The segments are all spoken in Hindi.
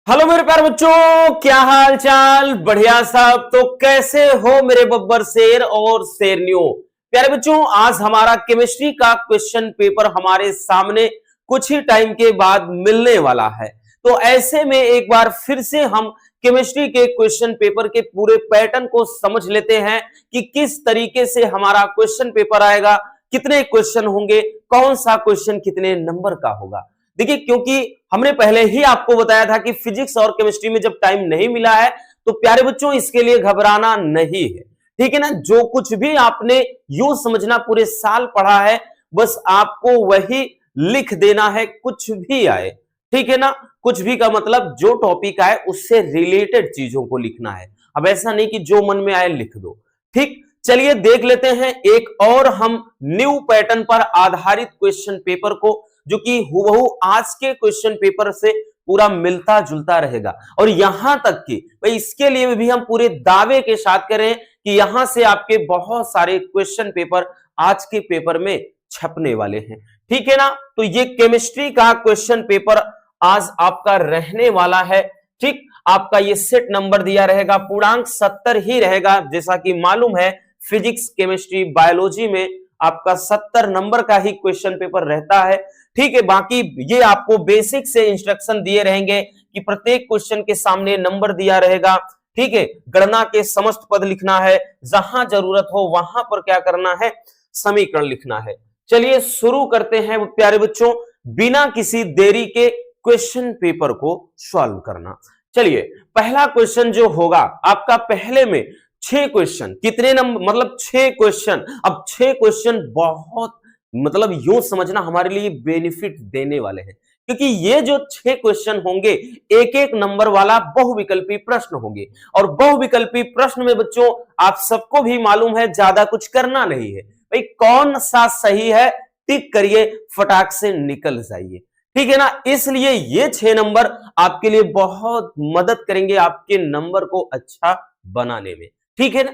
हेलो मेरे प्यारे बच्चों, क्या हाल चाल? बढ़िया साहब। तो कैसे हो मेरे बब्बर शेर और शेरनियों? प्यारे बच्चों, आज हमारा केमिस्ट्री का क्वेश्चन पेपर हमारे सामने कुछ ही टाइम के बाद मिलने वाला है। तो ऐसे में एक बार फिर से हम केमिस्ट्री के क्वेश्चन पेपर के पूरे पैटर्न को समझ लेते हैं कि किस तरीके से हमारा क्वेश्चन पेपर आएगा, कितने क्वेश्चन होंगे, कौन सा क्वेश्चन कितने नंबर का होगा। देखिए, क्योंकि हमने पहले ही आपको बताया था कि फिजिक्स और केमिस्ट्री में जब टाइम नहीं मिला है तो प्यारे बच्चों इसके लिए घबराना नहीं है। ठीक है ना? जो कुछ भी आपने यूं समझना पूरे साल पढ़ा है, बस आपको वही लिख देना है, कुछ भी आए। ठीक है ना? कुछ भी का मतलब जो टॉपिक आए उससे रिलेटेड चीजों को लिखना है। अब ऐसा नहीं कि जो मन में आए लिख दो। ठीक, चलिए देख लेते हैं एक और हम न्यू पैटर्न पर आधारित क्वेश्चन पेपर को, जो कि हुबहू आज के क्वेश्चन पेपर से पूरा मिलता जुलता रहेगा। और यहां तक कि भाई इसके लिए भी हम पूरे दावे के साथ करें कि यहां से आपके बहुत सारे क्वेश्चन पेपर आज के पेपर में छपने वाले हैं। ठीक है ना? तो ये केमिस्ट्री का क्वेश्चन पेपर आज आपका रहने वाला है। ठीक, आपका ये सेट नंबर दिया रहेगा, पूर्णांक 70 ही रहेगा। जैसा कि मालूम है फिजिक्स केमिस्ट्री बायोलॉजी में आपका 70 नंबर का ही क्वेश्चन पेपर रहता है। ठीक है, बाकी ये आपको बेसिक से इंस्ट्रक्शन दिए रहेंगे कि प्रत्येक क्वेश्चन के सामने नंबर दिया रहेगा। ठीक है, गणना के समस्त पद लिखना है, जहां जरूरत हो वहां पर क्या करना है, समीकरण लिखना है। चलिए शुरू करते हैं प्यारे बच्चों, बिना किसी देरी के क्वेश्चन पेपर को सॉल्व करना। चलिए, पहला क्वेश्चन जो होगा आपका, पहले में 6 क्वेश्चन, कितने नंबर मतलब 6 क्वेश्चन। अब 6 क्वेश्चन बहुत मतलब यूं समझना हमारे लिए बेनिफिट देने वाले हैं, क्योंकि ये जो 6 क्वेश्चन होंगे एक एक नंबर वाला बहुविकल्पी प्रश्न होंगे। और बहुविकल्पी प्रश्न में बच्चों आप सबको भी मालूम है ज्यादा कुछ करना नहीं है, भाई कौन सा सही है टिक करिए, फटाक से निकल जाइए। ठीक है ना? इसलिए ये 6 नंबर आपके लिए बहुत मदद करेंगे आपके नंबर को अच्छा बनाने में। ठीक है ना?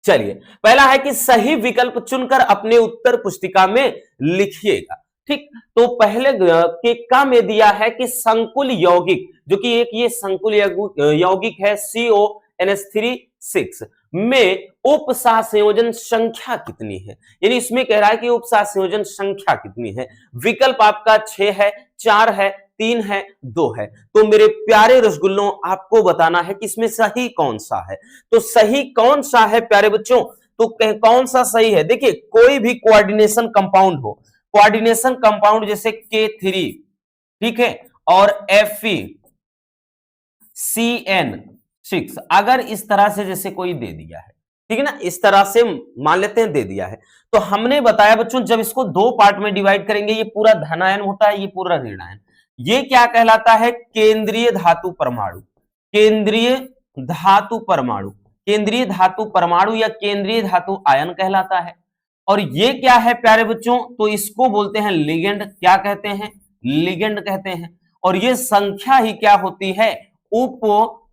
चलिए, पहला है कि सही विकल्प चुनकर अपने उत्तर पुस्तिका में लिखिएगा। ठीक, तो पहले के का में दिया है कि संकुल यौगिक, जो कि एक ये संकुल यौगिक है CONH3 में उप सहसंयोजन संख्या कितनी है। यानी इसमें कह रहा है कि उप सहसंयोजन संख्या कितनी है। विकल्प आपका 6 है, 4 है, 3 है, 2 है। तो मेरे प्यारे रसगुल्लों, आपको बताना है कि इसमें सही कौन सा है। तो सही कौन सा है प्यारे बच्चों? तो कौन सा सही है? देखिए, कोई भी कोऑर्डिनेशन कंपाउंड हो, कोऑर्डिनेशन कंपाउंड जैसे K3, ठीक है, और FeCN6, अगर इस तरह से जैसे कोई दे दिया है, ठीक है ना, इस तरह से मान लेते हैं दे दिया है, तो हमने बताया बच्चों जब इसको 2 पार्ट में डिवाइड करेंगे, ये पूरा धनायन होता है, ये पूरा ऋणायन। ये क्या कहलाता है? केंद्रीय धातु परमाणु। केंद्रीय धातु परमाणु, केंद्रीय धातु परमाणु या केंद्रीय धातु आयन कहलाता है। और ये क्या है प्यारे बच्चों? तो इसको बोलते हैं लिगेंड। क्या कहते हैं? लिगेंड कहते हैं। और ये संख्या ही क्या होती है? उप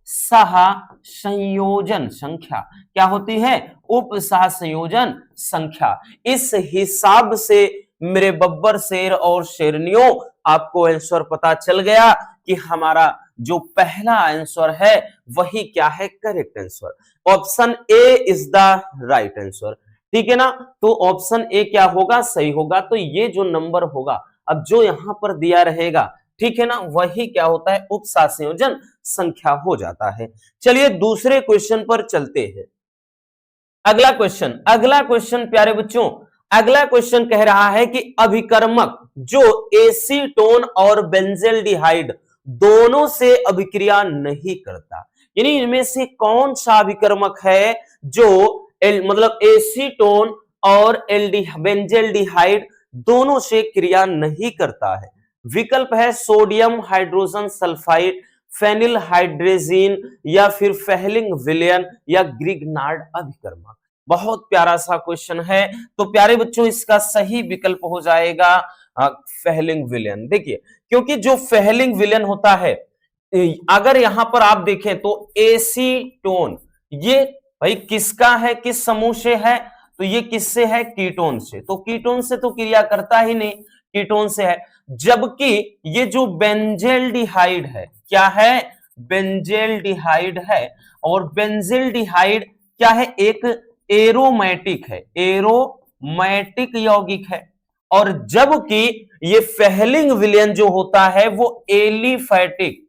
सह संयोजन संख्या। क्या होती है? उप सह संयोजन संख्या। इस हिसाब से मेरे बब्बर शेर और शेरनियों, आपको आंसर पता चल गया कि हमारा जो पहला आंसर है वही क्या है? Correct answer. Option A is the right answer. ठीक है ना? तो ऑप्शन ए क्या होगा? सही होगा। तो ये जो नंबर होगा, अब जो यहां पर दिया रहेगा, ठीक है ना, वही क्या होता है? उप सहसंयोजन संख्या हो जाता है। चलिए दूसरे क्वेश्चन पर चलते हैं। अगला क्वेश्चन प्यारे बच्चों, अगला क्वेश्चन कह रहा है कि अभिकर्मक जो एसीटोन और बेंजेल्डिहाइड दोनों से अभिक्रिया नहीं करता, यानी इनमें से कौन सा अभिकर्मक है जो मतलब एसीटोन और बेंजेल्डिहाइड दोनों से क्रिया नहीं करता है। विकल्प है sodium hydrogen sulphide, phenyl hydrazine, या फिर फेहलिंग विलयन, या ग्रिग्नार्ड अभिकर्मक। बहुत प्यारा सा क्वेश्चन है। तो प्यारे बच्चों इसका सही विकल्प हो जाएगा फेहलिंग विलयन। देखिए, क्योंकि जो फेहलिंग विलयन होता है, अगर यहां पर आप देखें तो एसीटोन, ये भाई किसका है, किस समूह से है? तो ये किससे है? कीटोन से। तो कीटोन से तो क्रिया करता ही नहीं, कीटोन से है। जबकि ये जो बेंजेल्डिहाइड है, क्या है, बेंजेल्डिहाइड है, और बेंजेल्डिहाइड क्या है, एक एरोमेटिक है, एरोमेटिक यौगिक है। और जबकि ये फेहलिंग विलयन जो होता है वो एलिफैटिक,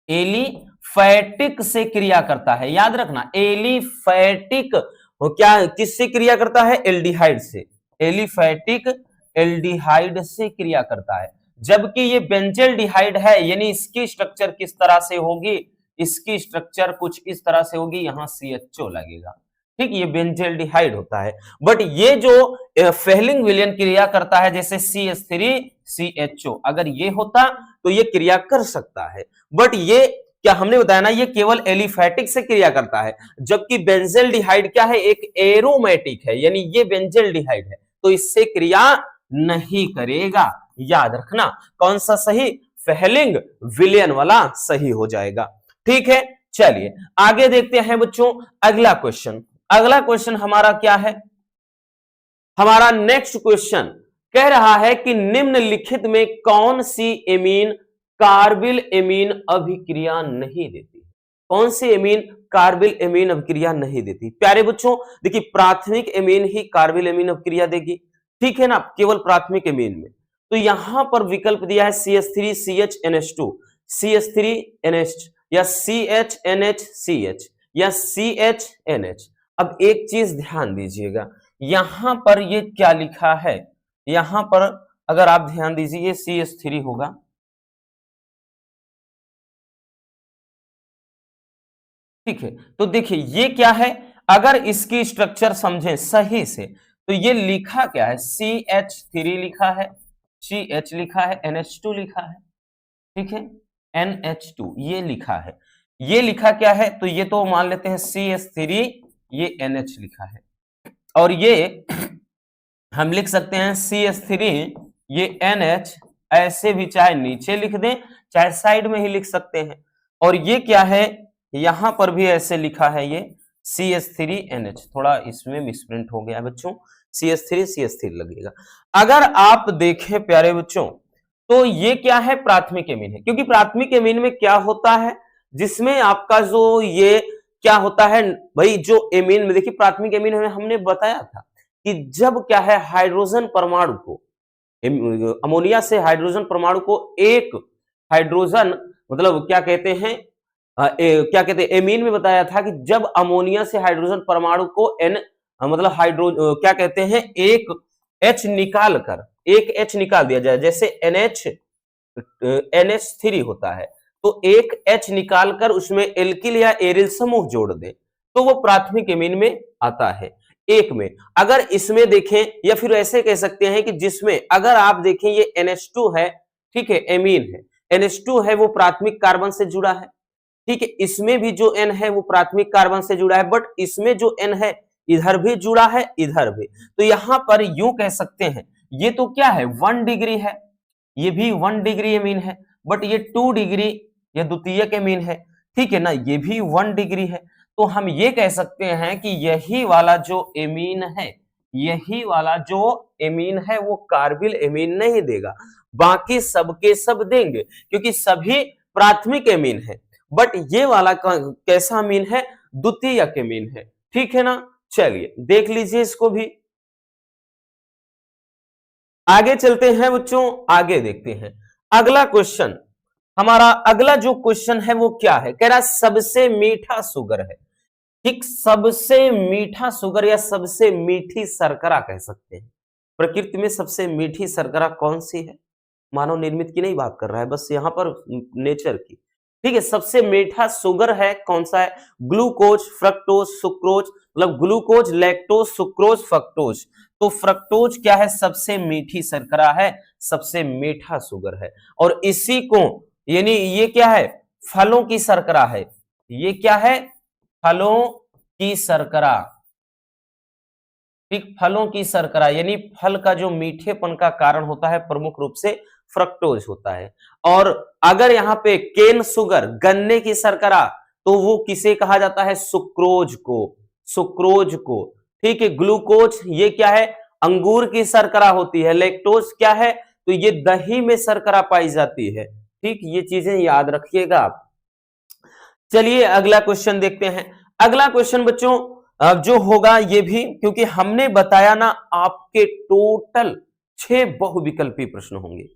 एलिफैटिक से क्रिया करता है। याद रखना, एलिफैटिक क्या किससे क्रिया करता है, एल्डिहाइड से, एलिफैटिक एल्डिहाइड से क्रिया करता है। जबकि ये बेंजेल्डिहाइड है, यानी इसकी स्ट्रक्चर किस तरह से होगी, इसकी स्ट्रक्चर कुछ इस तरह से होगी, यहां CHO लगेगा, ठीक, ये बेंजेल्डिहाइड होता है। बट ये जो फेहलिंग विलयन क्रिया करता है जैसे CH3CHO, अगर ये होता तो ये क्रिया कर सकता है, बट ये क्या हमने बताया ना, ये केवल एलिफैटिक से क्रिया करता है। जबकि बेंजेल्डिहाइड क्या है, एक एरोमेटिक है, यानी ये बेंजेल्डिहाइड है तो इससे क्रिया नहीं करेगा। याद रखना कौन सा सही, फेहलिंग विलयन वाला सही हो जाएगा। ठीक है, चलिए आगे देखते हैं बच्चों अगला क्वेश्चन। अगला क्वेश्चन हमारा क्या है, हमारा नेक्स्ट क्वेश्चन कह रहा है कि निम्नलिखित में कौन सी एमीन कार्बिल एमीन अभिक्रिया नहीं देती, कौन सी एमीन कार्बिल एमीन अभिक्रिया नहीं देती। प्यारे बच्चों देखिए, प्राथमिक एमीन ही कार्बिल एमीन अभिक्रिया देगी, ठीक है ना, केवल प्राथमिक एमीन में। तो यहां पर विकल्प दिया है CH3CHNH2, CH3NH या CHNHCH या CHNH। अब एक चीज ध्यान दीजिएगा, यहां पर ये क्या लिखा है, यहां पर अगर आप ध्यान दीजिए CH3 होगा, ठीक है। तो देखिए ये क्या है, अगर इसकी स्ट्रक्चर समझें सही से तो ये लिखा क्या है, CH3 लिखा है, CH लिखा है, NH2 लिखा है, ठीक है, NH2 ये लिखा है। ये लिखा क्या है, तो ये तो मान लेते हैं CH3, ये NH लिखा है, और ये हम लिख सकते हैं CH3 ये NH, ऐसे भी चाहे नीचे लिख दें चाहे साइड में ही लिख सकते हैं। और ये क्या है, यहां पर भी ऐसे लिखा है, ये CH3NH, थोड़ा इसमें मिसप्रिंट हो गया बच्चों, CH3 लगेगा। अगर आप देखें प्यारे बच्चों तो ये क्या है, प्राथमिक एमीन है, क्योंकि प्राथमिक एमीन में क्या होता है, जिसमें आपका जो ये क्या होता है भाई, जो एमीन में देखिए प्राथमिक एमीन में हमने बताया था कि जब क्या है, हाइड्रोजन परमाणु को, अमोनिया से हाइड्रोजन परमाणु को एक हाइड्रोजन, मतलब क्या कहते हैं, क्या कहते हैं, एमीन में बताया था कि जब अमोनिया से हाइड्रोजन परमाणु को मतलब क्या कहते हैं, एक H निकाल कर, एक H निकाल दिया जाए, जैसे NH3 होता है, तो एक H निकाल कर उसमें एल्किल या एरिल समूह जोड़ दे तो वो प्राथमिक एमीन में आता है। एक में अगर इसमें देखें, या फिर ऐसे कह सकते हैं कि जिसमें अगर आप देखें ये NH2 है, ठीक है, एमीन है, NH2 है वो प्राथमिक कार्बन से जुड़ा है, ठीक है, इसमें भी जो N है वो प्राथमिक कार्बन से जुड़ा है, बट इसमें जो N है इधर भी जुड़ा है इधर भी, तो यहां पर यूं कह सकते हैं ये तो क्या है 1 डिग्री है, ये भी 1 डिग्री एमीन है, बट ये 2 डिग्री ये द्वितीयक एमीन है, ठीक है ना, ये भी 1 डिग्री है। तो हम ये कह सकते हैं कि यही वाला जो एमीन है, यही वाला जो एमीन है वो कार्बिल एमीन नहीं देगा, बाकी सबके सब देंगे क्योंकि सभी प्राथमिक एमीन है, बट ये वाला कैसा अमीन है, द्वितीयक एमीन है, ठीक है ना। चलिए देख लीजिए इसको भी, आगे चलते हैं बच्चों, आगे देखते हैं अगला क्वेश्चन। हमारा अगला जो क्वेश्चन है वो क्या है, कह रहा सबसे मीठा शुगर है, ठीक, सबसे मीठा शुगर या सबसे मीठी शर्करा कह सकते हैं। प्रकृति में सबसे मीठी शर्करा कौन सी है, मानव निर्मित की नहीं बात कर रहा है, बस यहां पर नेचर की, ठीक है। सबसे मीठा शुगर है कौन सा है, ग्लूकोज, फ्रक्टोज, सुक्रोज, मतलब ग्लूकोज, लैक्टोज, सुक्रोज, फ्रक्टोज। तो फ्रक्टोज क्या है, सबसे मीठी शर्करा है, सबसे मीठा शुगर है, और इसी को यानी ये क्या है, फलों की शर्करा है, ये क्या है, फलों की शर्करा, ठीक, फलों की शर्करा, यानी फल का जो मीठेपन का कारण होता है प्रमुख रूप से फ्रक्टोज होता है। और अगर यहाँ पे केन शुगर, गन्ने की शर्करा, तो वो किसे कहा जाता है, सुक्रोज को, सुक्रोज को, ठीक है। ग्लूकोज ये क्या है, अंगूर की शर्करा होती है। लैक्टोज क्या है? तो ये दही में शर्करा पाई जाती है। ठीक, ये चीजें याद रखिएगा आप। चलिए अगला क्वेश्चन देखते हैं। अगला क्वेश्चन बच्चों जो होगा ये भी, क्योंकि हमने बताया ना आपके टोटल 6 बहुविकल्पी प्रश्न होंगे।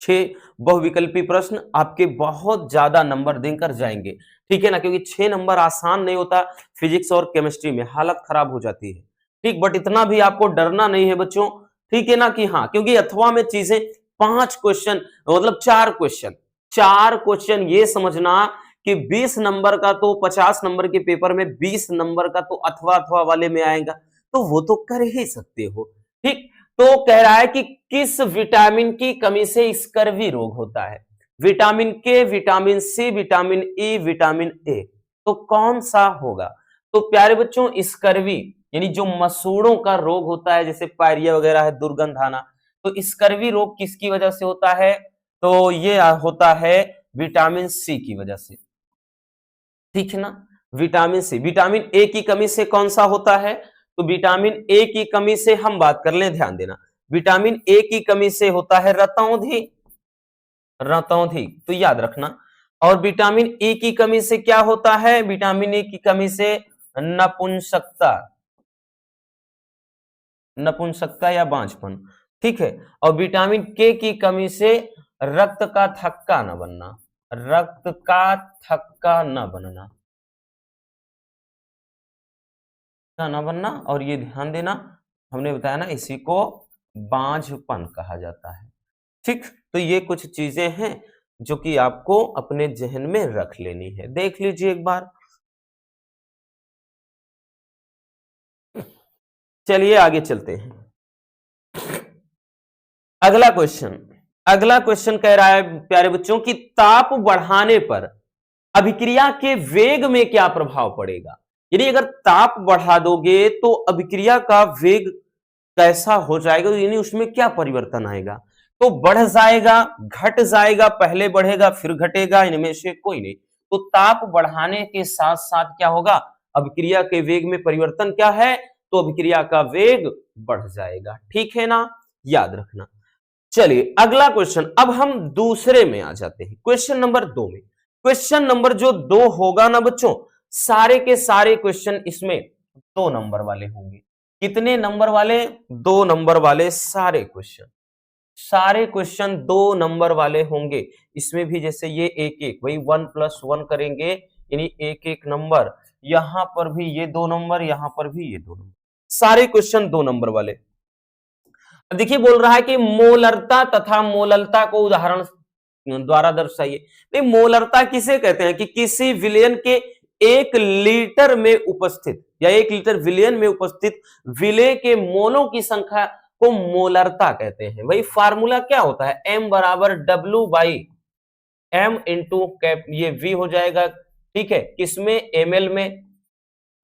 6 बहुविकल्पी प्रश्न आपके बहुत ज्यादा नंबर देकर जाएंगे, ठीक है ना, क्योंकि 6 नंबर आसान नहीं होता फिजिक्स और केमिस्ट्री में, हालत खराब हो जाती है। ठीक, बट इतना भी आपको डरना नहीं है बच्चों, ठीक है ना, कि हाँ, क्योंकि अथवा में चीजें 5 क्वेश्चन मतलब 4 क्वेश्चन ये समझना कि 20 नंबर का तो 50 नंबर के पेपर में 20 नंबर का तो अथवा अथवा वाले में आएगा, तो वो तो कर ही सकते हो। ठीक, तो कह रहा है कि किस विटामिन की कमी से स्कर्वी रोग होता है? Vitamin K, vitamin C, vitamin E, vitamin A, तो कौन सा होगा? तो प्यारे बच्चों स्कर्वी यानी जो मसूड़ों का रोग होता है, जैसे पायरिया वगैरह है, दुर्गंध आना, तो स्कर्वी रोग किसकी वजह से होता है? तो ये होता है विटामिन सी की वजह से, ठीक है ना, विटामिन सी। विटामिन ए की कमी से कौन सा होता है? तो विटामिन ए की कमी से हम बात कर लें, ध्यान देना, विटामिन ए की कमी से होता है रतौंधी, रतौंधी, तो याद रखना। और विटामिन ई की कमी से क्या होता है? विटामिन ई की कमी से नपुंसकता, नपुंसकता या बांझपन, ठीक है। और विटामिन के की कमी से रक्त का थक्का न बनना, रक्त का थक्का न बनना, ना बनना। और ये ध्यान देना, हमने बताया ना इसी को बांझपन कहा जाता है। ठीक, तो ये कुछ चीजें हैं जो कि आपको अपने जहन में रख लेनी है। देख लीजिए एक बार। चलिए आगे चलते हैं। अगला क्वेश्चन, अगला क्वेश्चन कह रहा है प्यारे बच्चों कि ताप बढ़ाने पर अभिक्रिया के वेग में क्या प्रभाव पड़ेगा? यानी अगर ताप बढ़ा दोगे तो अभिक्रिया का वेग कैसा हो जाएगा, यानी उसमें क्या परिवर्तन आएगा? तो बढ़ जाएगा, घट जाएगा, पहले बढ़ेगा फिर घटेगा, इनमें से कोई नहीं। तो ताप बढ़ाने के साथ साथ क्या होगा? अभिक्रिया के वेग में परिवर्तन क्या है? तो अभिक्रिया का वेग बढ़ जाएगा, ठीक है ना, याद रखना। चलिए अगला क्वेश्चन, अब हम दूसरे में आ जाते हैं, क्वेश्चन नंबर 2 में। क्वेश्चन नंबर जो 2 होगा ना बच्चों, सारे के सारे क्वेश्चन इसमें 2 नंबर वाले होंगे। कितने नंबर वाले? 2 नंबर वाले सारे क्वेश्चन, सारे क्वेश्चन 2 नंबर वाले होंगे। इसमें भी जैसे ये एक एक वही 1+1 करेंगे, यानी एक एक नंबर, यहां पर भी ये 2 नंबर, यहां पर भी ये 2 नंबर, सारे क्वेश्चन 2 नंबर वाले। देखिए बोल रहा है कि मोलरता तथा मोललता को उदाहरण द्वारा दर्शाइए। नहीं, मोलरता किसे कहते हैं? कि किसी विलयन के 1 लीटर में उपस्थित या 1 लीटर विलयन में उपस्थित विलय के मोलों की संख्या को मोलरता कहते हैं। वही फार्मूला क्या होता है? M बराबर W/M इंटू कैप, ये V हो जाएगा, ठीक है, किसमें? ml में,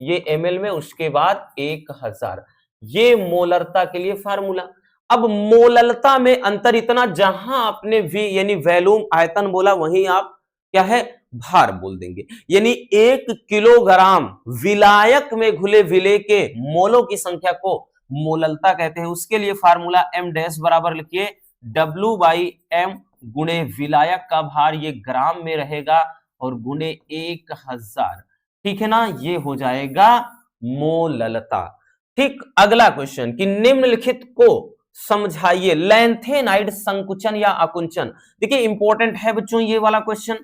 ये ml में, उसके बाद 1000, ये मोलरता के लिए फार्मूला। अब मोललता में अंतर इतना, जहां आपने V यानी वैल्यूम आयतन बोला, वहीं आप क्या है? भार बोल देंगे। यानी 1 किलोग्राम विलायक में घुले विलेय के मोलों की संख्या को मोललता कहते हैं। उसके लिए फार्मूला M डैश बराबर लिखिए W/M गुणे विलायक का भार, ये ग्राम में रहेगा, और गुणे 1000, ठीक है ना, ये हो जाएगा मोललता। ठीक, अगला क्वेश्चन कि निम्नलिखित को समझाइए, लैंथेनाइड संकुचन या आकुंचन। देखिए इंपॉर्टेंट है बच्चों ये वाला क्वेश्चन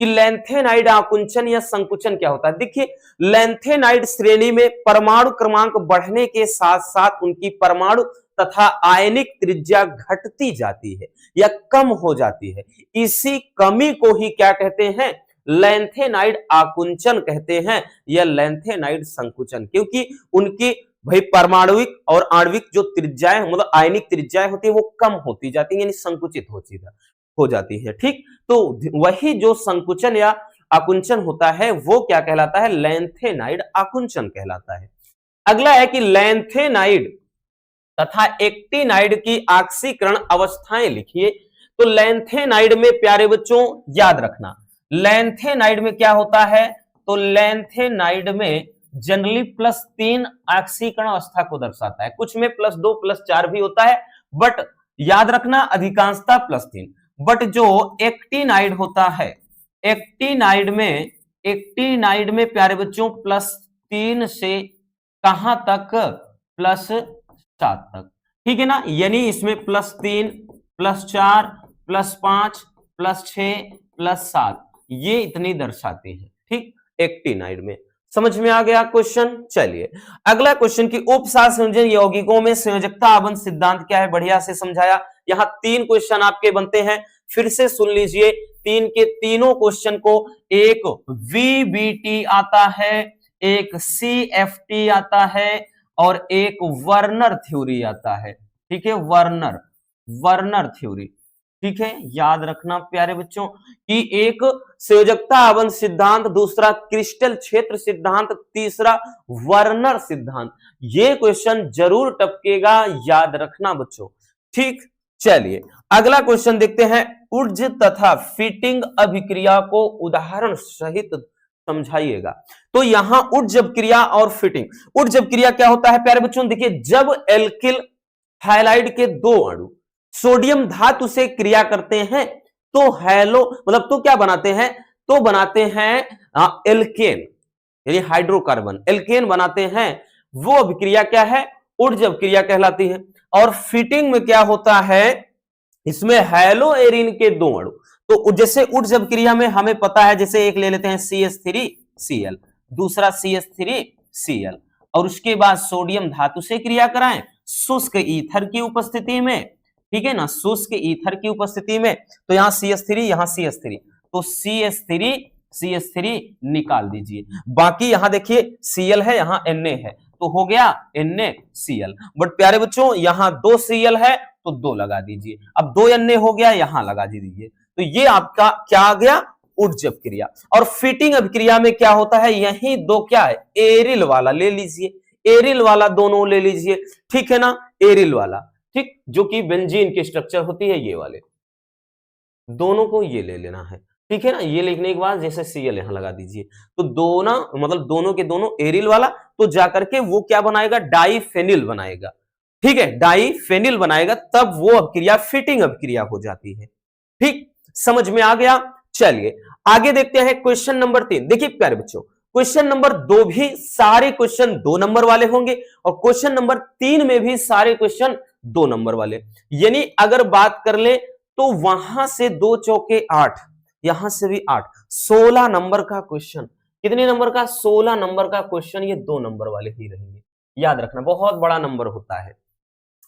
कि लैंथेनाइड आकुंचन या संकुचन क्या होता है। देखिए लैंथेनाइड श्रेणी में परमाणु क्रमांक बढ़ने के साथ साथ उनकी परमाणु तथा आयनिक त्रिज्या घटती जाती है या कम हो जाती है। इसी कमी को ही क्या कहते हैं? लैंथेनाइड आकुंचन कहते हैं या लैंथेनाइड संकुचन, क्योंकि उनकी भाई परमाणुविक और आणविक जो त्रिज्याएं मतलब आयनिक त्रिज्याएं होती है वो कम होती जाती है, यानी संकुचित हो जाती है। ठीक, तो वही जो संकुचन या आकुंचन होता है वो क्या कहलाता है? लैंथेनाइड आकुंचन कहलाता है। अगला है कि लैंथेनाइड तथा एक्टिनाइड की ऑक्सीकरण अवस्थाएं लिखिए। तो लैंथेनाइड में प्यारे बच्चों याद रखना, लैंथेनाइड में क्या होता है? तो लैंथेनाइड में जनरली +3 ऑक्सीकरण अवस्था को दर्शाता है, कुछ में +2 +4 भी होता है, बट याद रखना अधिकांशतः +3। बट जो एक्टिनाइड होता है, एक्टिनाइड में प्यारे बच्चों +3 से कहां तक, +7 तक, ठीक है ना। यानी इसमें +3 +4 +5 +6 +7 ये इतनी दर्शाती है, ठीक, एक्टिनाइड में। समझ में आ गया क्वेश्चन। चलिए अगला क्वेश्चन की उपसंयोजन यौगिकों में संयोजकता आबंध सिद्धांत क्या है, बढ़िया से समझाया। यहां 3 क्वेश्चन आपके बनते हैं, फिर से सुन लीजिए। 3 के तीनों क्वेश्चन को, एक VBT आता है, एक CFT आता है और एक वर्नर थ्योरी आता है, ठीक है, वर्नर थ्योरी, ठीक है। याद रखना प्यारे बच्चों कि एक संयोजकता आबंध सिद्धांत, दूसरा क्रिस्टल क्षेत्र सिद्धांत, तीसरा वर्नर सिद्धांत। ये क्वेश्चन जरूर टपकेगा, याद रखना बच्चों, ठीक। चलिए अगला क्वेश्चन देखते हैं। ऊर्ज तथा फिटिंग अभिक्रिया को उदाहरण सहित समझाइएगा। तो यहां ऊर्जब क्रिया और फिटिंग। ऊर्जब क्रिया क्या होता है प्यारे बच्चों, देखिए जब एल्किल हैलाइड के 2 अणु सोडियम धातु से क्रिया करते हैं तो तो क्या बनाते हैं, तो बनाते हैं एल्केन, यानी हाइड्रोकार्बन एल्केन बनाते हैं। वो अभिक्रिया क्या है, ऊर्जब क्रिया कहलाती है। और फिटिंग में क्या होता है, इसमें हैलोएरिन के 2 अणु, तो जैसे ऊर्जब क्रिया में हमें पता है, जैसे एक ले लेते हैं CH3Cl, दूसरा CH3Cl, और उसके बाद सोडियम धातु से क्रिया कराएं शुष्क ईथर की उपस्थिति में, ठीक है ना, शुष्क ईथर की उपस्थिति में। तो यहां CH3, यहां CH3, तो CH3 निकाल दीजिए। बाकी यहां देखिए Cl है, यहां Na है, तो हो गया NaCl। बट प्यारे बच्चों यहां 2 Cl है तो 2 लगा दीजिए। अब 2 Na हो गया, यहां लगा दीजिए। तो ये आपका क्या आ गया, ऊर्जब क्रिया। और फिटिंग अभिक्रिया में क्या होता है, यही 2 क्या है, एरिल वाला ले लीजिए, एरिल वाला दोनों ले लीजिए, ठीक है ना, एरिल वाला, ठीक, जो कि बेंजीन की स्ट्रक्चर होती है, ये वाले दोनों को ये ले लेना है, ठीक है ना। ये लिखने के बाद जैसे Cl यहां लगा दीजिए, तो दोनों मतलब दोनों के दोनों एरिल वाला, तो जाकर के वो क्या बनाएगा, डाइफेनिल बनाएगा, ठीक है, डाइफेनिल बनाएगा, तब वो अभिक्रिया फिटिंग अभिक्रिया हो जाती है, ठीक, समझ में आ गया। चलिए आगे देखते हैं क्वेश्चन नंबर 3। देखिए प्यारे बच्चों क्वेश्चन नंबर 2 भी सारे क्वेश्चन 2 नंबर वाले होंगे और क्वेश्चन नंबर 3 में भी सारे क्वेश्चन 2 नंबर वाले। यानी अगर बात कर ले तो वहां से 2 चौके 8, यहां से भी 8, 16 नंबर का क्वेश्चन। कितने नंबर का, 16 नंबर का क्वेश्चन, ये 2 नंबर वाले ही रहेंगे। याद रखना बहुत बड़ा नंबर होता है।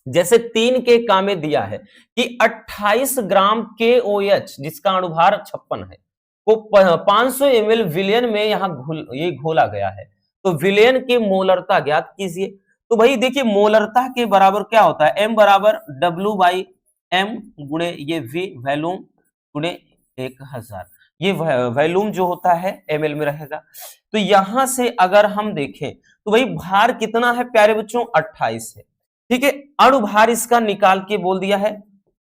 जैसे 3 के का में दिया है कि 28 ग्राम KOH जिसका अणुभार 56 है को 500 ml विलयन में यहां ये घोला गया है, तो विलयन की मोलरता ज्ञात कीजिए। तो भाई देखिए मोलरता के बराबर क्या होता है, M बराबर W/M गुणे ये V वैल्यूम गुणे 1000, ये वैल्यूम जो होता है ml में रहेगा। तो यहां से अगर हम देखें तो भाई भार कितना है प्यारे बच्चों, 28 है, ठीक है। अणुभार इसका निकाल के बोल दिया है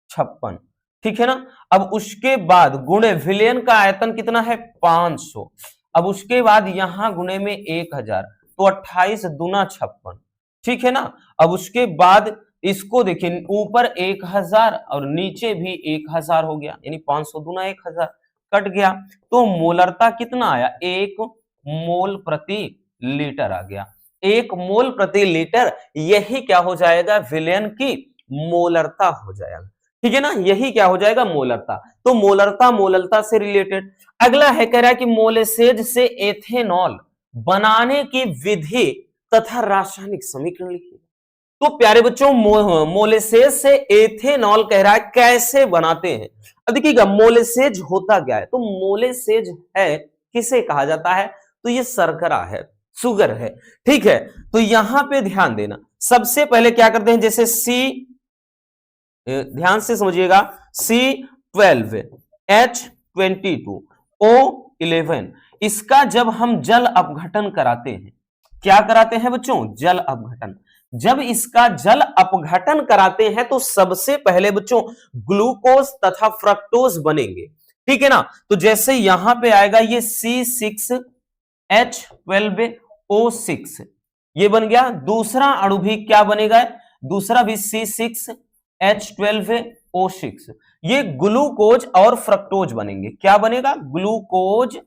56, ठीक है ना। अब उसके बाद गुणे विलयन का आयतन कितना है, 500। अब उसके बाद यहां गुणे में 1000, तो 28 दूना 56, ठीक है ना। अब उसके बाद इसको देखिए ऊपर 1000 और नीचे भी 1000 हो गया, यानी 500 दूना 1000 कट गया, तो मोलरता कितना आया, 1 मोल प्रति लीटर आ गया। 1 मोल प्रति लीटर, यही क्या हो जाएगा, विलयन की मोलरता हो जाएगा, ठीक है ना, यही क्या हो जाएगा, मोलरता। तो मोलरता से रिलेटेड अगला है, कह रहा है कि मोलेसेज से एथेनॉल बनाने की विधि तथा रासायनिक समीकरण लिखिए। तो प्यारे बच्चों मोलेसेज से एथेनॉल कह रहा है कैसे बनाते हैं। अब देखिएगा मोलेसेज होता क्या है, तो मोलेसेज है किसे कहा जाता है, तो ये शर्करा है, शुगर है, ठीक है। तो यहां पे ध्यान देना, सबसे पहले क्या करते हैं, जैसे ध्यान से समझिएगा, C12 H22 O11, इसका जब हम जल अपघटन कराते हैं, क्या कराते हैं बच्चों, जल अपघटन। जब इसका जल अपघटन कराते हैं तो सबसे पहले बच्चों ग्लूकोज तथा फ्रक्टोज बनेंगे, ठीक है ना। तो जैसे यहां पे आएगा ये C6H12 O6 ये बन गया। दूसरा अणु भी क्या बनेगा, दूसरा भी C6H12O6। ये ग्लूकोज और फ्रक्टोज बनेंगे। क्या बनेगा, ग्लूकोज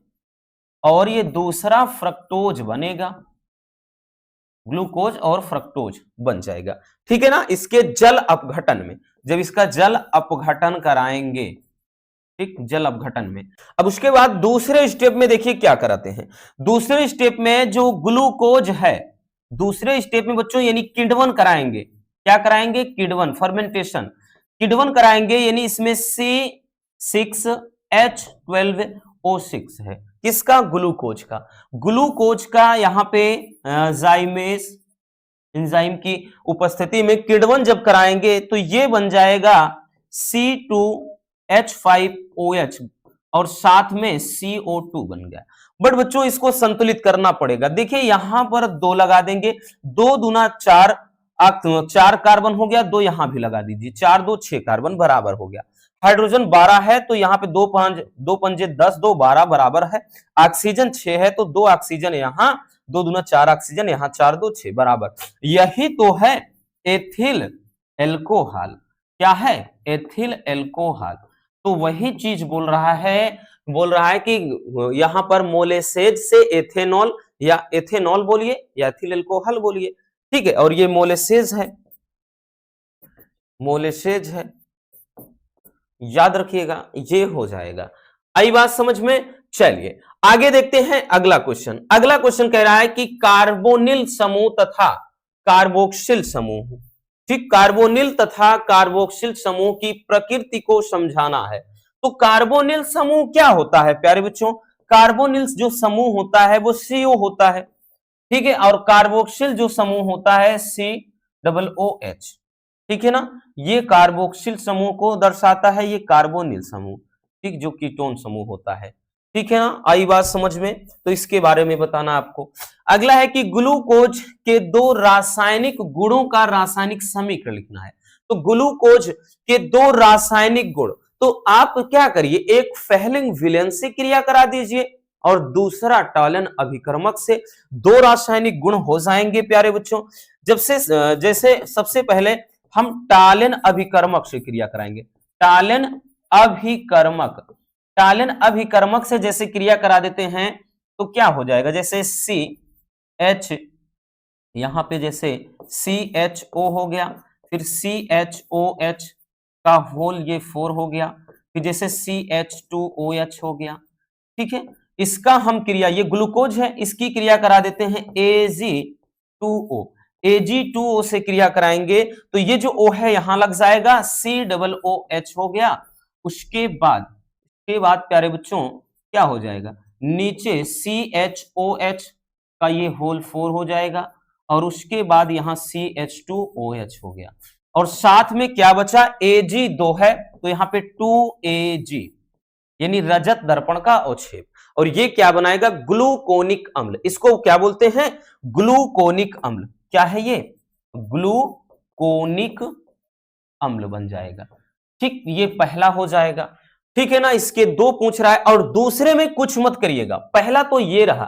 और ये दूसरा फ्रक्टोज बनेगा, ग्लूकोज और फ्रक्टोज बन जाएगा। ठीक है ना। इसके जल अपघटन में, जब इसका जल अपघटन कराएंगे, ठीक, जल अपघटन में। अब उसके बाद दूसरे स्टेप में देखिए क्या कराते हैं। दूसरे स्टेप में जो ग्लूकोज है, दूसरे स्टेप में बच्चों यानी किण्वन कराएंगे। क्या कराएंगे, किण्वन, फर्मेंटेशन, किण्वन कराएंगे। यानी इसमें C6H12O6 है। किसका, ग्लूकोज का। ग्लूकोज का यहां पे जाइमेस एंजाइम की उपस्थिति में किण्वन जब कराएंगे तो ये बन जाएगा C2H5OH और साथ में CO2 बन गया। बट बच्चों इसको संतुलित करना पड़ेगा। देखिए यहां पर 2 लगा देंगे, 2 दूना 4, 4 कार्बन हो गया, 2 यहां भी लगा दीजिए, 4 2 6 कार्बन बराबर हो गया। हाइड्रोजन 12 है तो यहाँ पे 2 पंजे 10, 2 12 बराबर है। ऑक्सीजन 6 है तो 2 ऑक्सीजन यहाँ, 2 दूना 4 ऑक्सीजन यहाँ, 4 2 6 बराबर। यही तो है एथिल एल्कोहल। क्या है, एथिल एल्कोहल। तो वही चीज बोल रहा है कि यहां पर मोलेसेज से एथेनॉल, या एथेनॉल बोलिए या एथिल एल्कोहल बोलिए, ठीक है। और ये मोलेसेज है, मोलेसेज है, याद रखिएगा, ये हो जाएगा। आई बात समझ में। चलिए आगे देखते हैं अगला क्वेश्चन। अगला क्वेश्चन कह रहा है कि कार्बोनिल समूह तथा कार्बोक्सिल समूह, ठीक, कार्बोनिल तथा कार्बोक्सिल समूह की प्रकृति को समझाना है। तो कार्बोनिल समूह क्या होता है प्यारे बच्चों, कार्बोनिल जो समूह होता है वो CO होता है, ठीक है। और कार्बोक्सिल जो समूह होता है COOH, ठीक है ना। ये कार्बोक्सिल समूह को दर्शाता है, ये कार्बोनिल समूह, ठीक, जो कीटोन समूह होता है, ठीक है ना। आई बात समझ में। तो इसके बारे में बताना आपको। अगला है कि ग्लूकोज के 2 रासायनिक गुणों का रासायनिक समीकरण लिखना है। तो ग्लूकोज के 2 रासायनिक गुण, तो आप क्या करिए, एक फेहलिंग विलयन से क्रिया करा दीजिए और दूसरा टालन अभिकर्मक से। 2 रासायनिक गुण हो जाएंगे प्यारे बच्चों। जैसे सबसे पहले हम टालन अभिकर्मक से क्रिया कराएंगे। टालन अभिकर्मक, टालन अभिकर्मक से जैसे क्रिया करा देते हैं तो क्या हो जाएगा, जैसे CH, यहां पे जैसे CHO हो गया, फिर CHOH का होल ये 4 हो गया, फिर जैसे CH2OH हो गया, ठीक है। इसका हम क्रिया, ये ग्लूकोज है, इसकी क्रिया करा देते हैं Ag2O, Ag2O से क्रिया कराएंगे तो ये जो O है यहां लग जाएगा, COOH हो गया। उसके बाद प्यारे बच्चों क्या हो जाएगा, नीचे CHOH का ये होल 4 हो जाएगा और उसके बाद यहां CH2OH हो गया। और साथ में क्या बचा, Ag2 है तो यहां पे 2Ag, यानी रजत दर्पण का अवक्षेप। और ये क्या बनाएगा, ग्लूकोनिक अम्ल। इसको क्या बोलते हैं, ग्लूकोनिक अम्ल। क्या है ये, ग्लूकोनिक अम्ल बन जाएगा, ठीक। ये पहला हो जाएगा, ठीक है ना। इसके 2 पूछ रहा है और दूसरे में कुछ मत करिएगा, पहला तो ये रहा,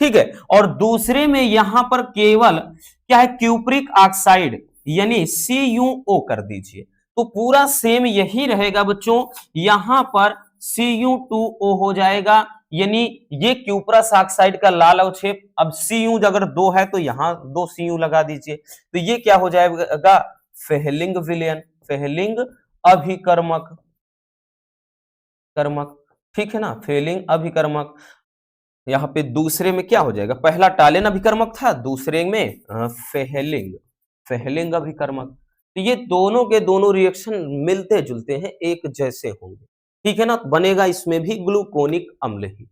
ठीक है। और दूसरे में यहां पर केवल क्या है, क्यूप्रिक ऑक्साइड यानी CuO कर दीजिए। तो पूरा सेम यही रहेगा बच्चों, यहां पर Cu2O हो जाएगा, यानी ये क्यूप्रस ऑक्साइड का लाल अवक्षेप। अब Cu अगर 2 है तो यहां 2 Cu लगा दीजिए, तो ये क्या हो जाएगा, फेहलिंग विलयन, फेहलिंग अभिकर्मक, कर्मक, ठीक है ना, फेहलिंग अभिकर्मक। यहां पे दूसरे में क्या हो जाएगा, पहला टालेन अभिकर्मक था, दूसरे में फेहलिंग, फेहलिंग अभिकर्मक। तो ये दोनों के दोनों रिएक्शन मिलते जुलते हैं, एक जैसे होंगे, ठीक है ना। बनेगा इसमें भी ग्लूकोनिक अम्ल ही।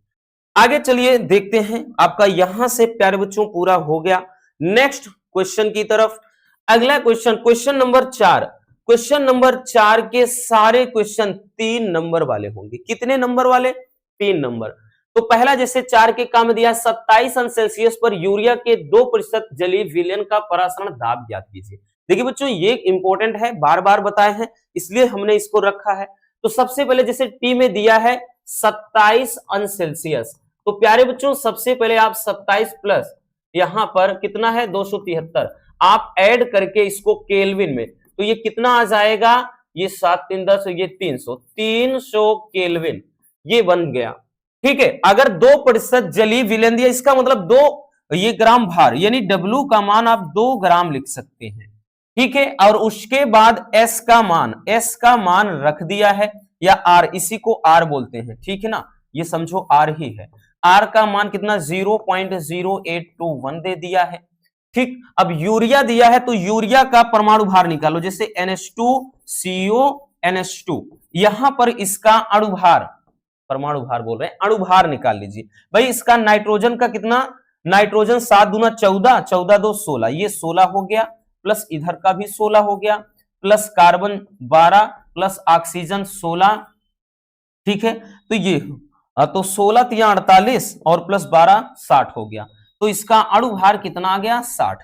आगे चलिए देखते हैं, आपका यहां से प्यारे बच्चों पूरा हो गया। नेक्स्ट क्वेश्चन की तरफ। अगला question, question number 4। Question number 4 के सारे क्वेश्चन 3 नंबर वाले होंगे। कितने नंबर वाले, 3 नंबर। तो पहला जैसे 4 के काम दिया, 27 अंश सेल्सियस पर यूरिया के 2% जलीय विलयन का परासरण दाब ज्ञात कीजिए। देखिए बच्चों ये इंपॉर्टेंट है, बार बार बताए हैं इसलिए हमने इसको रखा है। तो सबसे पहले जैसे टी में दिया है 27 अंश सेल्सियस, तो प्यारे बच्चों सबसे पहले आप 27 प्लस यहां पर कितना है 273, आप ऐड करके इसको केल्विन में, तो ये कितना आ जाएगा, ये 7 3 10, ये 300 केल्विन, ये बन गया। ठीक है, अगर 2% जलीय विलयन दिया, इसका मतलब 2 ये ग्राम भार, यानी W का मान आप 2 ग्राम लिख सकते हैं। ठीक है, और उसके बाद S का मान रख दिया है, या R, इसी को R बोलते हैं। ठीक है ना, ये समझो R ही है। R का मान कितना 0.0821 दे दिया है। ठीक, अब यूरिया दिया है तो यूरिया का परमाणु भार निकालो, जैसे NH2CO NH2, यहां पर इसका अणुभार, परमाणु भार बोल रहे हैं, अणुभार निकाल लीजिए भाई। इसका नाइट्रोजन का कितना, नाइट्रोजन 7 दूना 14, 14 2 16, ये 16 हो गया, प्लस इधर का भी 16 हो गया, प्लस कार्बन 12, प्लस ऑक्सीजन 16। ठीक है, तो ये तो 16 तिया 48 और प्लस 12 60 हो गया, तो इसका अणुभार कितना आ गया 60।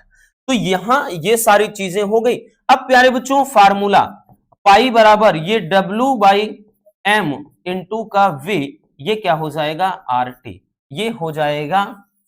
तो यहां ये सारी चीजें हो गई। अब प्यारे बच्चों फार्मूला पाई बराबर ये W/m इंटू का V, ये क्या हो जाएगा RT, ये हो जाएगा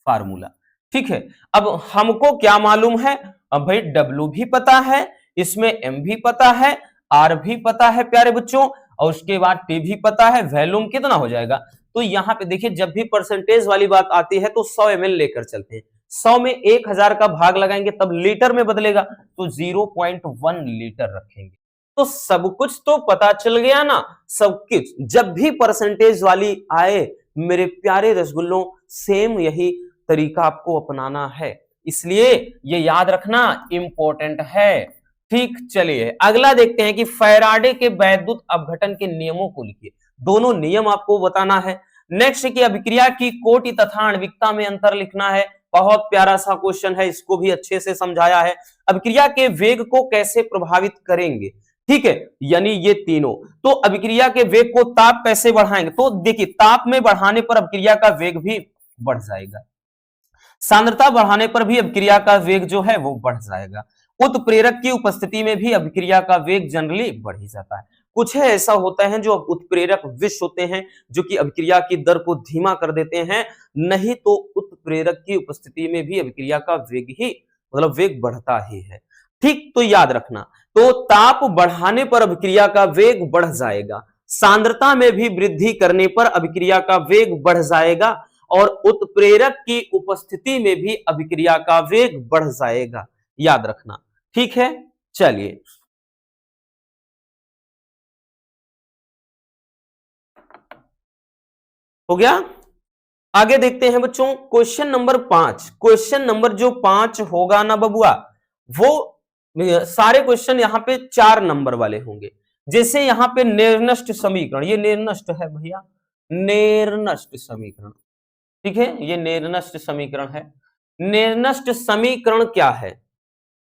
फार्मूला। ठीक है, अब हमको क्या मालूम है, अब भाई W भी पता है, इसमें M भी पता है, R भी पता है प्यारे बच्चों, और उसके बाद T भी पता है, वॉल्यूम कितना हो जाएगा। तो यहां पे देखिए जब भी परसेंटेज वाली बात आती है तो 100 ml लेकर चलते हैं, 100 में 1000 का भाग लगाएंगे तब लीटर में बदलेगा, तो 0.1 लीटर रखेंगे। तो सब कुछ तो पता चल गया ना, सब कुछ। जब भी परसेंटेज वाली आए मेरे प्यारे रसगुल्लों, सेम यही तरीका आपको अपनाना है, इसलिए ये याद रखना इंपॉर्टेंट है। ठीक, चलिए अगला देखते हैं कि फैराडे के वैद्युत अपघटन के नियमों को लिखिए। दोनों नियम आपको बताना है। नेक्स्ट की अभिक्रिया की कोटि तथा आणविकता में अंतर लिखना है। बहुत प्यारा सा क्वेश्चन है, इसको भी अच्छे से समझाया है। अभिक्रिया के वेग को कैसे प्रभावित करेंगे, ठीक है, यानी ये तीनों। तो अभिक्रिया के वेग को ताप कैसे बढ़ाएंगे, तो देखिए ताप में बढ़ाने पर अभिक्रिया का वेग भी बढ़ जाएगा, सांद्रता बढ़ाने पर भी अभिक्रिया का वेग जो है वो बढ़ जाएगा। उत्प्रेरक की उपस्थिति में भी अभिक्रिया का वेग जनरली बढ़ ही जाता है। कुछ है ऐसा होता है जो उत्प्रेरक विष होते हैं जो कि अभिक्रिया की दर को धीमा कर देते हैं, नहीं तो उत्प्रेरक की उपस्थिति में भी अभिक्रिया का वेग ही मतलब वेग बढ़ता ही है। ठीक, तो याद रखना, तो ताप बढ़ाने पर अभिक्रिया का वेग बढ़ जाएगा, सांद्रता में भी वृद्धि करने पर अभिक्रिया का वेग बढ़ जाएगा, और उत्प्रेरक की उपस्थिति में भी अभिक्रिया का वेग बढ़ जाएगा, याद रखना। ठीक है, चलिए हो गया। आगे देखते हैं बच्चों क्वेश्चन नंबर 5। क्वेश्चन नंबर जो 5 होगा ना बबुआ, वो सारे क्वेश्चन यहां पे 4 नंबर वाले होंगे। जैसे यहां पे निर्नष्ट समीकरण, ये निर्नष्ट है भैया, निर्नष्ट समीकरण, ठीक है, ये निर्नष्ट समीकरण है। निर्नष्ट समीकरण क्या है,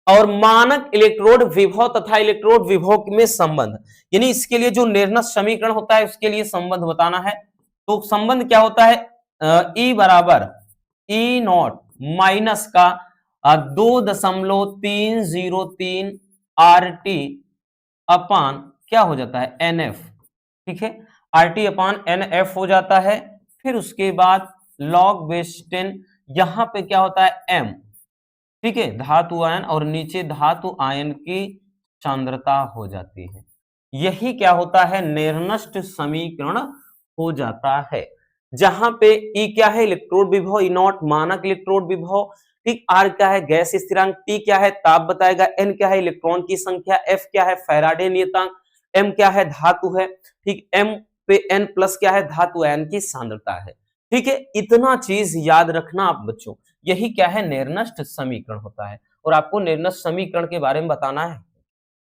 और मानक इलेक्ट्रोड विभव तथा इलेक्ट्रोड विभव में संबंध, यानी इसके लिए जो निर्नष्ट समीकरण होता है उसके लिए संबंध बताना है। तो संबंध क्या होता है, E बराबर E0 माइनस का 2.303 RT अपान क्या हो जाता है NF, ठीक है, RT अपान NF हो जाता है। फिर उसके बाद लॉग बेस 10, यहां पे क्या होता है M, ठीक है, धातु आयन, और नीचे धातु आयन की सांद्रता हो जाती है। यही क्या होता है निर्नष्ट समीकरण हो जाता है, जहां पे E क्या है इलेक्ट्रोड विभव, E0 मानक इलेक्ट्रोड विभव, ठीक, R क्या है गैस स्थिरांक, T क्या है ताप बताएगा, N क्या है इलेक्ट्रॉन की संख्या, F क्या है फैराडे नियतांक, M क्या है धातु है, ठीक, M पे N प्लस क्या है धातु आयन की सांद्रता है। ठीक है, इतना चीज याद रखना आप बच्चों, यही क्या है निर्नष्ट समीकरण होता है, और आपको निर्नष्ट समीकरण के बारे में बताना है।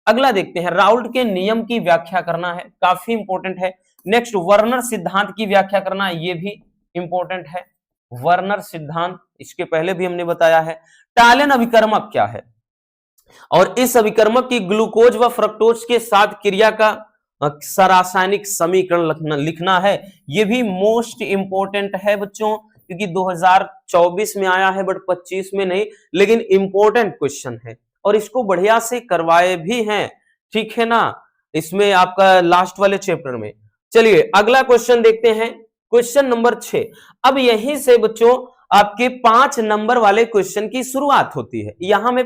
अगला देखते हैं, राउल्ट के नियम की व्याख्या करना है, काफी इंपॉर्टेंट है। नेक्स्ट वर्नर सिद्धांत की व्याख्या करना है, ये भी इंपॉर्टेंट है। वर्नर सिद्धांत इसके पहले भी हमने बताया है। टालन अभिकर्मक क्या है, और इस अभिकर्मक की ग्लूकोज व फ्रक्टोज के साथ क्रिया का रासायनिक समीकरण लिखना है। ये भी मोस्ट इंपॉर्टेंट है बच्चों, क्योंकि 2024 में आया है बट 25 में नहीं, लेकिन इंपॉर्टेंट क्वेश्चन है और इसको बढ़िया से करवाए भी हैं, ठीक है ना, इसमें आपका लास्ट वाले चैप्टर में। चलिए अगला क्वेश्चन देखते हैं, क्वेश्चन नंबर 6। अब यहीं से बच्चों आपके 5 नंबर वाले क्वेश्चन की शुरुआत होती है। यहां में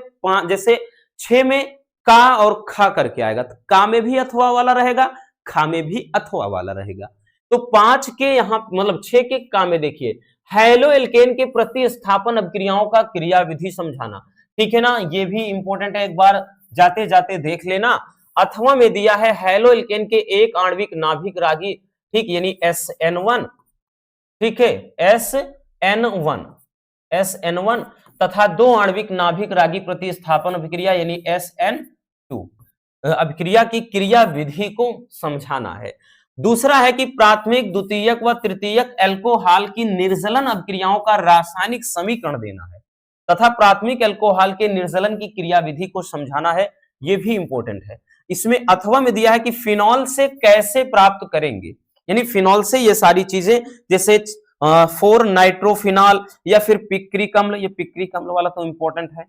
जैसे 6 में का और खा करके आएगा, तो का में भी अथवा वाला रहेगा, खा में भी अथवा वाला रहेगा। तो 5 के यहां मतलब 6 के का में देखिए, हैलो एल्केन के प्रतिस्थापन अभिक्रियाओं का क्रियाविधि समझाना। ठीक है ना, ये भी इंपॉर्टेंट है, एक बार जाते जाते देख लेना। अथवा में दिया है हैलो एल्केन के एक आणविक नाभिक रागी, ठीक, यानी SN1, ठीक है, SN1 तथा 2 आणविक नाभिक रागी प्रतिस्थापन अभिक्रिया यानी SN2 अभिक्रिया की क्रिया विधि को समझाना है। दूसरा है कि प्राथमिक, द्वितीयक व तृतीयक एल्कोहल की निर्जलन अभिक्रियाओं का रासायनिक समीकरण देना है तथा प्राथमिक एल्कोहल के निर्जलन की क्रिया विधि को समझाना है। यह भी इंपॉर्टेंट है। इसमें अथवा में दिया है कि फिनॉल से कैसे प्राप्त करेंगे, यानी फिनॉल से ये सारी चीजें, जैसे 4 नाइट्रोफिनॉल या फिर पिक्रिक अम्ल, ये पिक्रिक अम्ल वाला तो इंपॉर्टेंट है,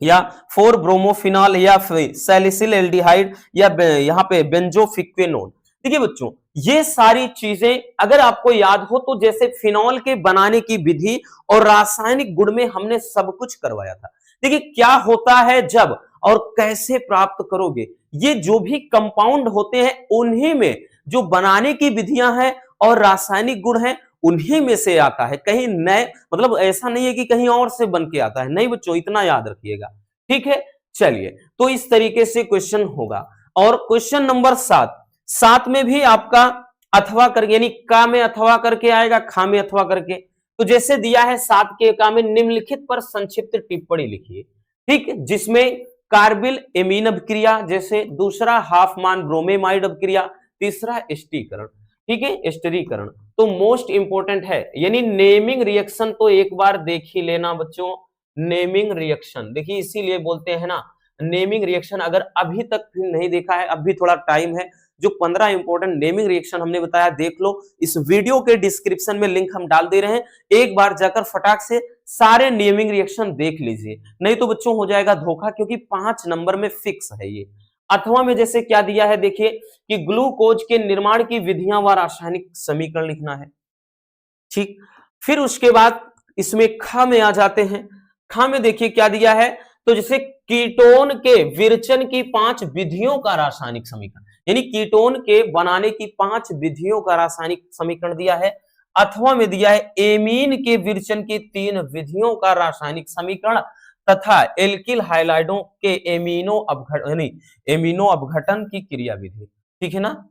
या 4 ब्रोमोफिनॉल या सैलिसिल एल्डिहाइड या यहाँ पे बेंजोफिक्वेनोन। देखिए बच्चों, ये सारी चीजें अगर आपको याद हो तो जैसे फिनॉल के बनाने की विधि और रासायनिक गुण में हमने सब कुछ करवाया था। देखिए क्या होता है जब और कैसे प्राप्त करोगे, ये जो भी कंपाउंड होते हैं उन्हीं में जो बनाने की विधियां हैं और रासायनिक गुण हैं उन्हीं में से आता है, कहीं नए, मतलब ऐसा नहीं है कि कहीं और से बन के आता है, नहीं बच्चों, इतना याद रखिएगा। ठीक है, चलिए, तो इस तरीके से क्वेश्चन होगा। और क्वेश्चन नंबर 7 में भी आपका अथवा करके, यानी का में अथवा करके आएगा, खा में अथवा करके। तो जैसे दिया है 7 के का में निम्नलिखित पर संक्षिप्त टिप्पणी लिखिए, ठीक, जिसमें कार्बिल एमीन अभिक्रिया, जैसे दूसरा हाफमान ब्रोमेमाइड अभिक्रिया, तीसरा एस्टीकरण, ठीक है, एस्टरीकरण। तो मोस्ट इंपोर्टेंट है, यानी नेमिंग रिएक्शन तो एक बार देख ही लेना बच्चों। नेमिंग रिएक्शन देखिए, इसीलिए बोलते हैं ना नेमिंग रिएक्शन, अगर अभी तक भी नहीं देखा है, अभी थोड़ा टाइम है, जो 15 इंपॉर्टेंट नेमिंग रिएक्शन हमने बताया देख लो, इस वीडियो के डिस्क्रिप्शन में लिंक हम डाल दे रहे हैं, एक बार जाकर फटाक से सारे नेमिंग रिएक्शन देख लीजिए, नहीं तो बच्चों हो जाएगा धोखा, क्योंकि 5 नंबर में फिक्स है ये। अथवा में जैसे क्या दिया है देखिए कि ग्लूकोज के निर्माण की विधियां व रासायनिक समीकरण लिखना है, ठीक। फिर उसके बाद इसमें खा में आ जाते हैं। खा में देखिए क्या दिया है, तो जैसे कीटोन के विरचन की 5 विधियों का रासायनिक समीकरण, यानी कीटोन के बनाने की 5 विधियों का रासायनिक समीकरण दिया है। अथवा में दिया है एमीन के विरचन की 3 विधियों का रासायनिक समीकरण तथा एल्किल हाइलाइडों के एमिनो अपघटन की क्रिया विधि। ठीक है ना,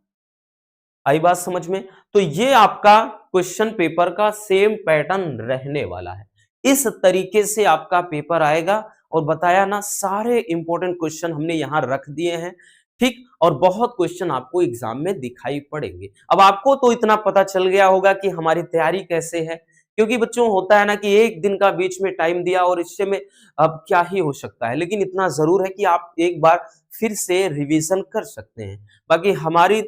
आई बात समझ में? तो ये आपका क्वेश्चन पेपर का सेम पैटर्न रहने वाला है, इस तरीके से आपका पेपर आएगा। और बताया ना, सारे इंपॉर्टेंट क्वेश्चन हमने यहां रख दिए हैं, ठीक। और बहुत क्वेश्चन आपको एग्जाम में दिखाई पड़ेंगे। अब आपको तो इतना पता चल गया होगा कि हमारी तैयारी कैसे है, क्योंकि बच्चों होता है ना कि एक दिन का बीच में टाइम दिया और इससे में अब क्या ही हो सकता है, लेकिन इतना जरूर है कि आप एक बार फिर से रिवीजन कर सकते हैं। बाकी हमारी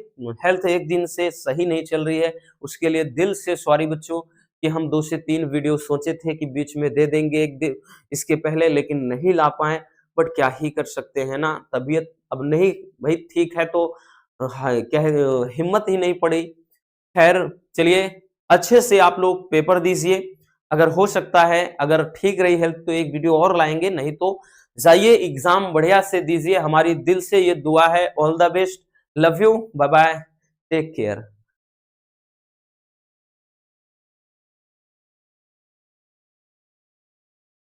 हेल्थ एक दिन से सही नहीं चल रही है, उसके लिए दिल से सॉरी बच्चों कि हम 2 से 3 वीडियो सोचे थे कि बीच में दे देंगे एक दिन इसके पहले, लेकिन नहीं ला पाए। बट क्या ही कर सकते हैं ना, तबीयत अब नहीं भाई ठीक है, तो क्या है, हिम्मत ही नहीं पड़ी। खैर चलिए, अच्छे से आप लोग पेपर दीजिए, अगर हो सकता है, अगर ठीक रही हेल्थ तो एक वीडियो और लाएंगे, नहीं तो जाइए एग्जाम बढ़िया से दीजिए। हमारी दिल से ये दुआ है। All the best, love you, bye bye, take care.